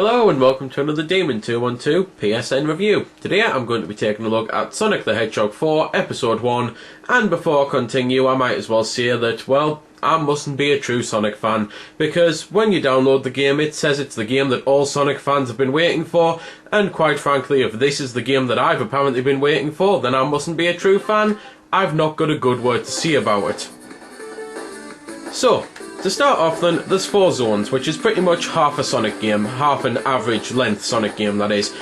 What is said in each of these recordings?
Hello and welcome to another Demon 212 PSN review. Today I'm going to be taking a look at Sonic the Hedgehog 4 Episode 1, and before I continue I might as well say that, well, I mustn't be a true Sonic fan, because when you download the game it says it's the game that all Sonic fans have been waiting for, and quite frankly if this is the game that I've apparently been waiting for, then I mustn't be a true fan. I've not got a good word to say about it. So, to start off then, there's 4 zones, which is pretty much half a Sonic game, half an average length Sonic game that is.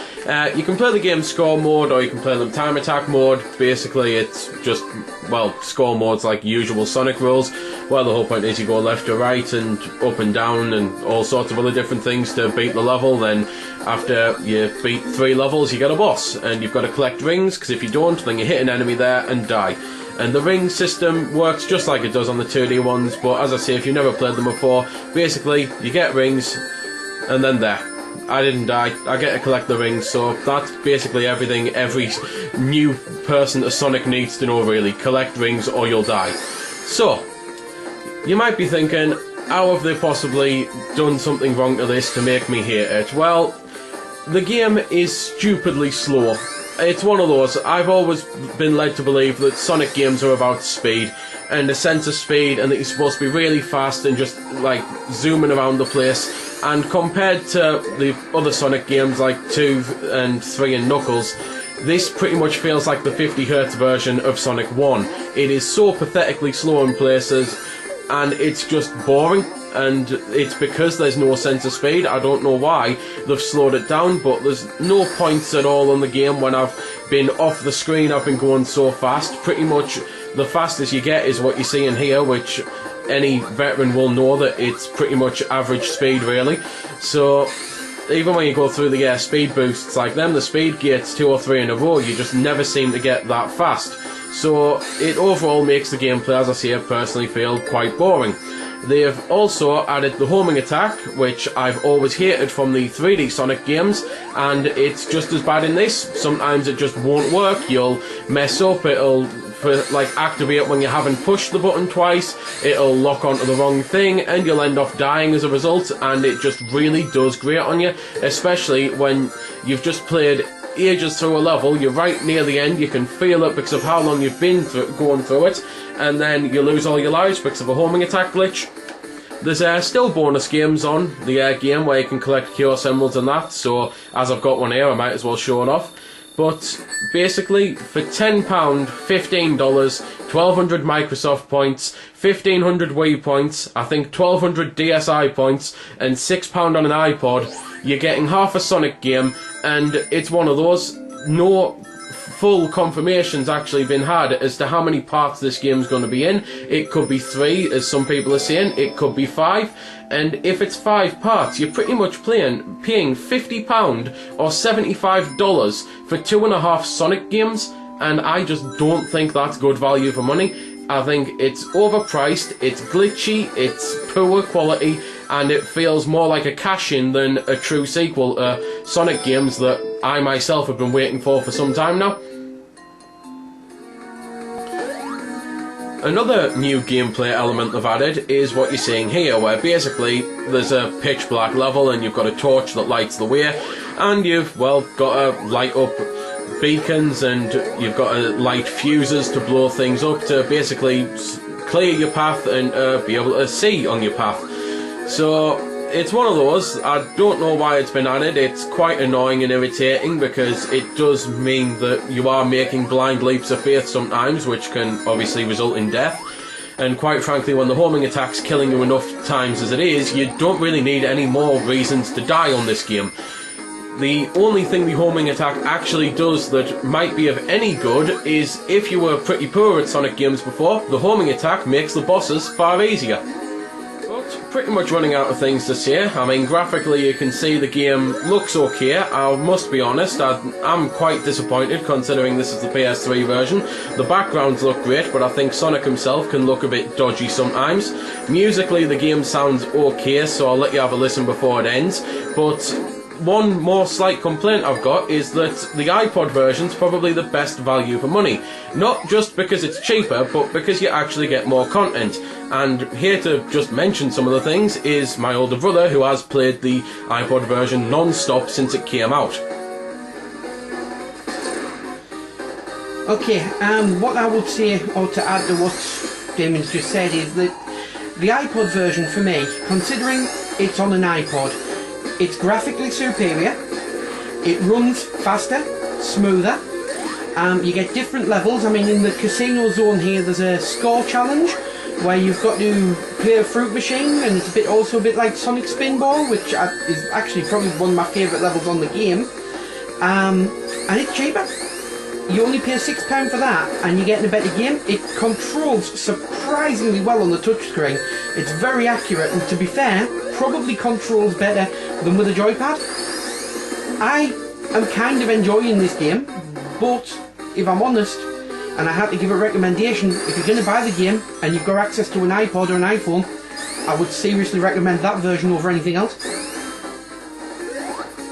You can play the game score mode, or you can play them time attack mode. Basically it's just, well, score mode's like usual Sonic rules. Well, the whole point is you go left to right and up and down and all sorts of other different things to beat the level. Then after you beat 3 levels you get a boss, and you've got to collect rings, because if you don't then you hit an enemy there and die. And the ring system works just like it does on the 2D ones, but as I say, if you've never played them before, basically, you get rings, and then there. I didn't die, I get to collect the rings, so that's basically everything every new person to Sonic needs to know really. Collect rings or you'll die. So, you might be thinking, how have they possibly done something wrong to this to make me hate it? Well, the game is stupidly slow. It's one of those, I've always been led to believe that Sonic games are about speed, and a sense of speed, and that you're supposed to be really fast and just, like, zooming around the place. And compared to the other Sonic games like 2 and 3 and Knuckles, this pretty much feels like the 50Hz version of Sonic 1. It is so pathetically slow in places, and it's just boring. And it's because there's no sense of speed. I don't know why they've slowed it down, but there's no points at all on the game when I've been off the screen. I've been going so fast. Pretty much the fastest you get is what you see in here, which any veteran will know that it's pretty much average speed really. So even when you go through the speed boosts like them, the speed gates 2 or 3 in a row, you just never seem to get that fast. So it overall makes the gameplay, as I say, I personally feel quite boring. They have also added the homing attack, which I've always hated from the 3D Sonic games, and it's just as bad in this. Sometimes it just won't work, you'll mess up, it'll activate when you haven't pushed the button twice, it'll lock onto the wrong thing, and you'll end up dying as a result, and it just really does grate on you, especially when you've just played ages through a level, you're right near the end, you can feel it because of how long you've been going through it, and then you lose all your lives because of a homing attack glitch. There's still bonus games on the game where you can collect Chaos Emeralds and that, so as I've got one here I might as well show it off. But basically, for £10, $15, 1200 Microsoft points, 1500 Wii points, I think 1200 DSi points, and £6 on an iPod, you're getting half a Sonic game, and it's one of those, no full confirmation's actually been had as to how many parts this game's going to be in. It could be 3, as some people are saying, it could be 5, and if it's 5 parts, you're pretty much paying £50 or $75 for 2.5 Sonic games, and I just don't think that's good value for money. I think it's overpriced, it's glitchy, it's poor quality, and it feels more like a cash-in than a true sequel to Sonic games that I myself have been waiting for some time now. Another new gameplay element they've added is what you're seeing here, where basically there's a pitch black level and you've got a torch that lights the way, and you've, well, got to light up beacons, and you've got to light fuses to blow things up to basically clear your path and be able to see on your path. So it's one of those, I don't know why it's been added. It's quite annoying and irritating because it does mean that you are making blind leaps of faith sometimes, which can obviously result in death. And quite frankly, when the homing attack's killing you enough times as it is, you don't really need any more reasons to die on this game. The only thing the homing attack actually does that might be of any good is if you were pretty poor at Sonic games before, the homing attack makes the bosses far easier. But pretty much running out of things to say. I mean, graphically you can see the game looks okay. I must be honest, I'm quite disappointed considering this is the PS3 version. The backgrounds look great, but I think Sonic himself can look a bit dodgy sometimes. Musically the game sounds okay, so I'll let you have a listen before it ends. But one more slight complaint I've got is that the iPod version's probably the best value for money. Not just because it's cheaper, but because you actually get more content. And here to just mention some of the things is my older brother, who has played the iPod version non-stop since it came out. Okay, what I would say, or to add to what Damon's just said, is that the iPod version for me, considering it's on an iPod, it's graphically superior, it runs faster, smoother, you get different levels. I mean, in the casino zone here there's a score challenge where you've got to play a fruit machine, and it's also a bit like Sonic Spinball, which is actually probably one of my favourite levels on the game, and it's cheaper. You only pay £6 for that and you're getting a better game. It controls surprisingly well on the touchscreen. It's very accurate, and to be fair, probably controls better than with a joypad. I am kind of enjoying this game, but if I'm honest, and I had to give a recommendation, if you're going to buy the game and you've got access to an iPod or an iPhone, I would seriously recommend that version over anything else.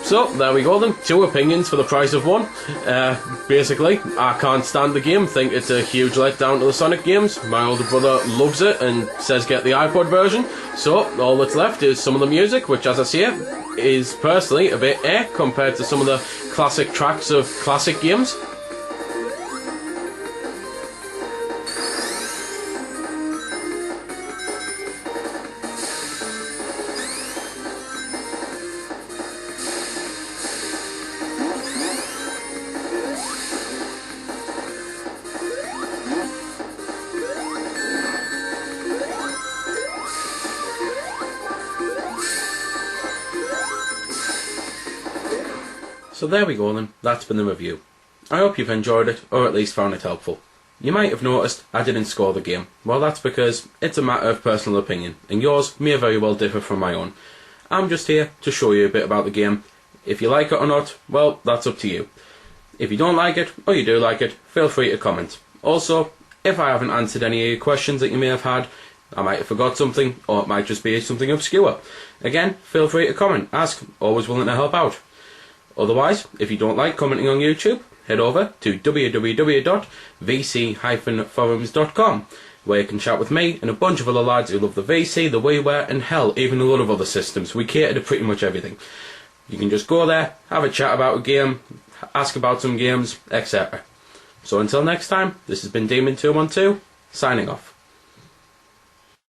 So, there we go then, 2 opinions for the price of one. Basically, I can't stand the game, think it's a huge letdown to the Sonic games. My older brother loves it and says get the iPod version. So, all that's left is some of the music, which, as I say, is personally a bit compared to some of the classic tracks of classic games. So there we go then, that's been the review. I hope you've enjoyed it, or at least found it helpful. You might have noticed I didn't score the game. Well, that's because it's a matter of personal opinion, and yours may very well differ from my own. I'm just here to show you a bit about the game. If you like it or not, well, that's up to you. If you don't like it, or you do like it, feel free to comment. Also, if I haven't answered any of your questions that you may have had, I might have forgot something, or it might just be something obscure. Again, feel free to comment, ask, always willing to help out. Otherwise, if you don't like commenting on YouTube, head over to www.vc-forums.com, where you can chat with me and a bunch of other lads who love the VC, the WiiWare, and hell, even a lot of other systems. We cater to pretty much everything. You can just go there, have a chat about a game, ask about some games, etc. So until next time, this has been Demon212, signing off.